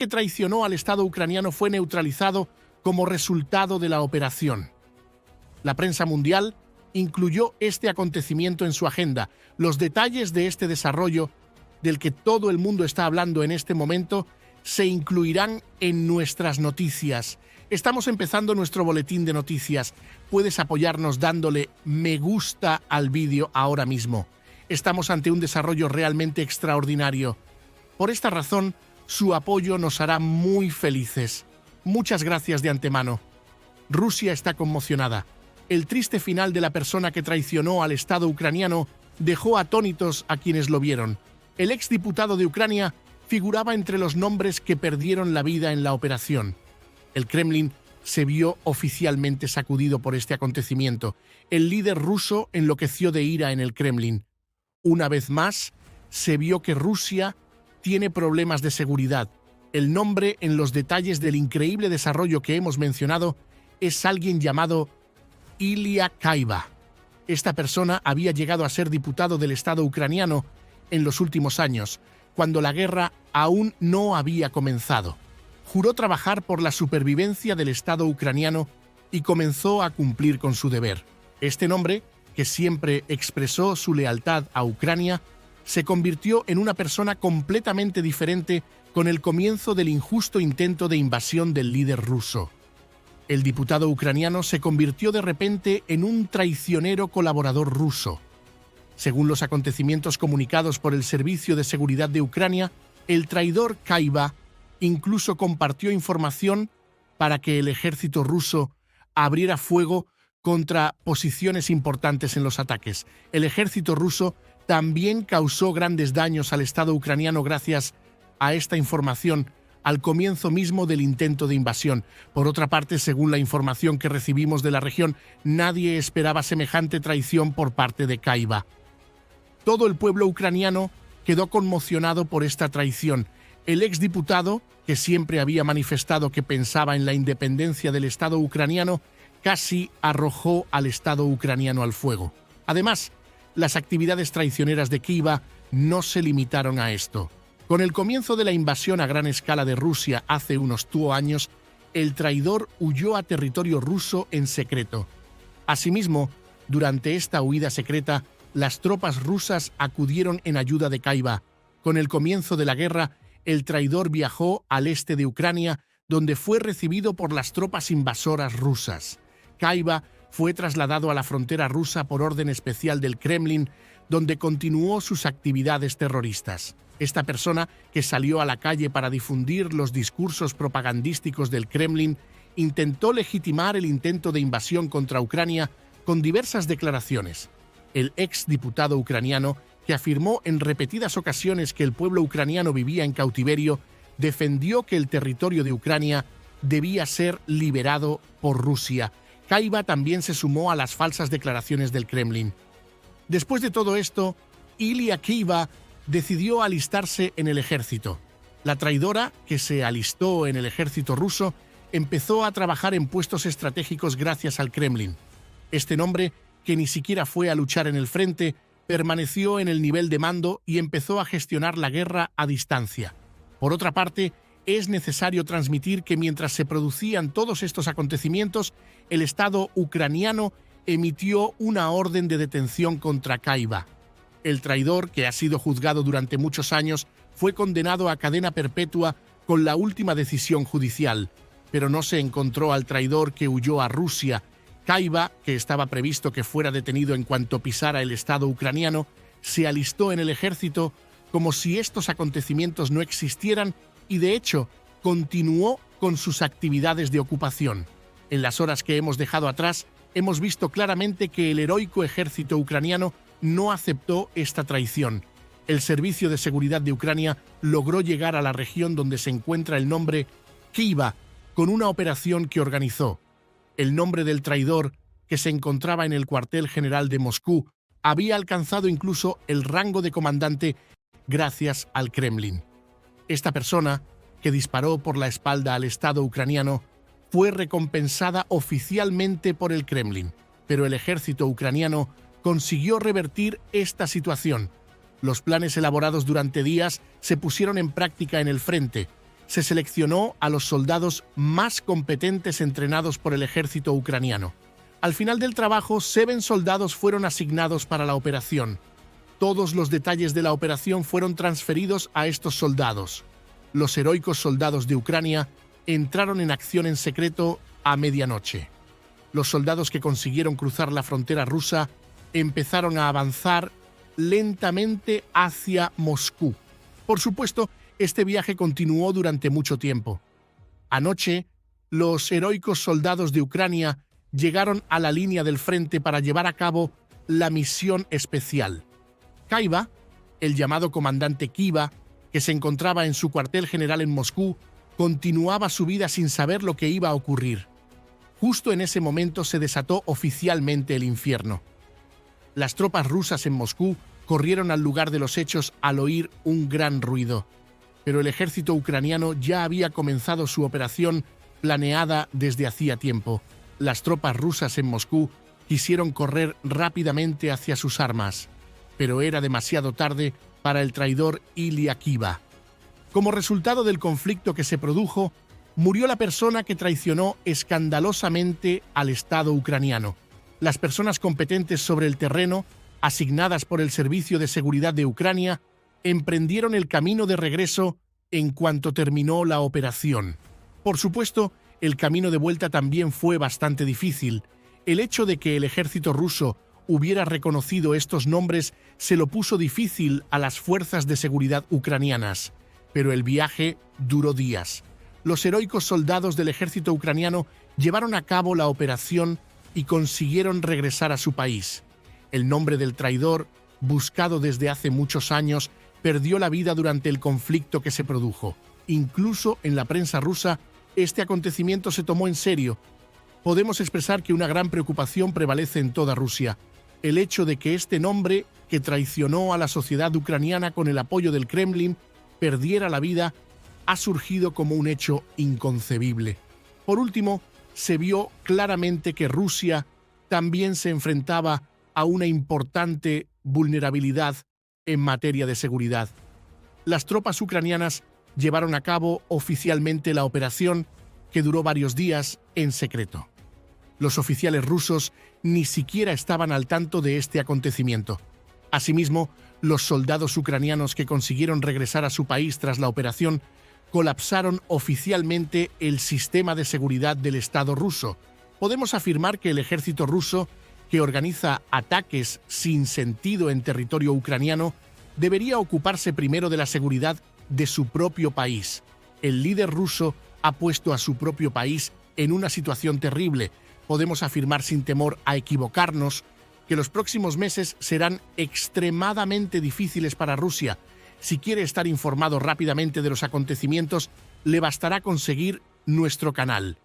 que traicionó al Estado ucraniano fue neutralizado como resultado de la operación. La prensa mundial incluyó este acontecimiento en su agenda. Los detalles de este desarrollo, del que todo el mundo está hablando en este momento, se incluirán en nuestras noticias. Estamos empezando nuestro boletín de noticias. Puedes apoyarnos dándole me gusta al vídeo ahora mismo. Estamos ante un desarrollo realmente extraordinario. Por esta razón, su apoyo nos hará muy felices. Muchas gracias de antemano. Rusia está conmocionada. El triste final de la persona que traicionó al Estado ucraniano dejó atónitos a quienes lo vieron. El exdiputado de Ucrania figuraba entre los nombres que perdieron la vida en la operación. El Kremlin se vio oficialmente sacudido por este acontecimiento. El líder ruso enloqueció de ira en el Kremlin. Una vez más, se vio que Rusia tiene problemas de seguridad. El nombre en los detalles del increíble desarrollo que hemos mencionado es alguien llamado Ilya Kaiba. Esta persona había llegado a ser diputado del Estado ucraniano en los últimos años, cuando la guerra aún no había comenzado. Juró trabajar por la supervivencia del Estado ucraniano y comenzó a cumplir con su deber. Este nombre, que siempre expresó su lealtad a Ucrania, se convirtió en una persona completamente diferente con el comienzo del injusto intento de invasión del líder ruso. El diputado ucraniano se convirtió de repente en un traicionero colaborador ruso. Según los acontecimientos comunicados por el Servicio de Seguridad de Ucrania, el traidor Kaiba incluso compartió información para que el ejército ruso abriera fuego contra posiciones importantes en los ataques. El ejército ruso también causó grandes daños al Estado ucraniano gracias a esta información al comienzo mismo del intento de invasión. Por otra parte, según la información que recibimos de la región, nadie esperaba semejante traición por parte de Kaiba. Todo el pueblo ucraniano quedó conmocionado por esta traición. El exdiputado, que siempre había manifestado que pensaba en la independencia del Estado ucraniano, casi arrojó al Estado ucraniano al fuego. Además, las actividades traicioneras de Kaiba no se limitaron a esto. Con el comienzo de la invasión a gran escala de Rusia hace unos 2 años, el traidor huyó a territorio ruso en secreto. Asimismo, durante esta huida secreta, las tropas rusas acudieron en ayuda de Kaiba. Con el comienzo de la guerra, el traidor viajó al este de Ucrania, donde fue recibido por las tropas invasoras rusas. Kaiba fue trasladado a la frontera rusa por orden especial del Kremlin, donde continuó sus actividades terroristas. Esta persona, que salió a la calle para difundir los discursos propagandísticos del Kremlin, intentó legitimar el intento de invasión contra Ucrania con diversas declaraciones. El exdiputado ucraniano, que afirmó en repetidas ocasiones que el pueblo ucraniano vivía en cautiverio, defendió que el territorio de Ucrania debía ser liberado por Rusia. Kaiba también se sumó a las falsas declaraciones del Kremlin. Después de todo esto, Ilya Kaiba decidió alistarse en el ejército. La traidora, que se alistó en el ejército ruso, empezó a trabajar en puestos estratégicos gracias al Kremlin. Este nombre, que ni siquiera fue a luchar en el frente, permaneció en el nivel de mando y empezó a gestionar la guerra a distancia. Por otra parte, es necesario transmitir que mientras se producían todos estos acontecimientos, el Estado ucraniano emitió una orden de detención contra Kaiba. El traidor, que ha sido juzgado durante muchos años, fue condenado a cadena perpetua con la última decisión judicial, pero no se encontró al traidor que huyó a Rusia. Kaiba, que estaba previsto que fuera detenido en cuanto pisara el Estado ucraniano, se alistó en el ejército como si estos acontecimientos no existieran y, de hecho, continuó con sus actividades de ocupación. En las horas que hemos dejado atrás, hemos visto claramente que el heroico ejército ucraniano no aceptó esta traición. El Servicio de Seguridad de Ucrania logró llegar a la región donde se encuentra el nombre Kaiba con una operación que organizó. El nombre del traidor, que se encontraba en el cuartel general de Moscú, había alcanzado incluso el rango de comandante gracias al Kremlin. Esta persona, que disparó por la espalda al Estado ucraniano, fue recompensada oficialmente por el Kremlin, pero el ejército ucraniano consiguió revertir esta situación. Los planes elaborados durante días se pusieron en práctica en el frente. se seleccionó a los soldados más competentes entrenados por el ejército ucraniano. Al final del trabajo, 7 soldados fueron asignados para la operación. Todos los detalles de la operación fueron transferidos a estos soldados. Los heroicos soldados de Ucrania entraron en acción en secreto a medianoche. Los soldados que consiguieron cruzar la frontera rusa empezaron a avanzar lentamente hacia Moscú. Por supuesto, este viaje continuó durante mucho tiempo. Anoche, los heroicos soldados de Ucrania llegaron a la línea del frente para llevar a cabo la misión especial. Kaiva, el llamado comandante Kiva, que se encontraba en su cuartel general en Moscú, continuaba su vida sin saber lo que iba a ocurrir. Justo en ese momento se desató oficialmente el infierno. Las tropas rusas en Moscú corrieron al lugar de los hechos al oír un gran ruido. Pero el ejército ucraniano ya había comenzado su operación planeada desde hacía tiempo. Las tropas rusas en Moscú quisieron correr rápidamente hacia sus armas, pero era demasiado tarde para el traidor Ilya Kiva. Como resultado del conflicto que se produjo, murió la persona que traicionó escandalosamente al Estado ucraniano. Las personas competentes sobre el terreno, asignadas por el Servicio de Seguridad de Ucrania, emprendieron el camino de regreso en cuanto terminó la operación. Por supuesto, el camino de vuelta también fue bastante difícil. El hecho de que el ejército ruso hubiera reconocido estos nombres se lo puso difícil a las fuerzas de seguridad ucranianas, pero el viaje duró días. Los heroicos soldados del ejército ucraniano llevaron a cabo la operación y consiguieron regresar a su país. El nombre del traidor, buscado desde hace muchos años, perdió la vida durante el conflicto que se produjo. Incluso en la prensa rusa, este acontecimiento se tomó en serio. Podemos expresar que una gran preocupación prevalece en toda Rusia. El hecho de que este nombre, que traicionó a la sociedad ucraniana con el apoyo del Kremlin, perdiera la vida, ha surgido como un hecho inconcebible. Por último, se vio claramente que Rusia también se enfrentaba a una importante vulnerabilidad en materia de seguridad. Las tropas ucranianas llevaron a cabo oficialmente la operación, que duró varios días en secreto. Los oficiales rusos ni siquiera estaban al tanto de este acontecimiento. Asimismo, los soldados ucranianos que consiguieron regresar a su país tras la operación colapsaron oficialmente el sistema de seguridad del Estado ruso. Podemos afirmar que el ejército ruso, que organiza ataques sin sentido en territorio ucraniano, debería ocuparse primero de la seguridad de su propio país. El líder ruso ha puesto a su propio país en una situación terrible. Podemos afirmar sin temor a equivocarnos que los próximos meses serán extremadamente difíciles para Rusia. Si quiere estar informado rápidamente de los acontecimientos, le bastará con seguir nuestro canal.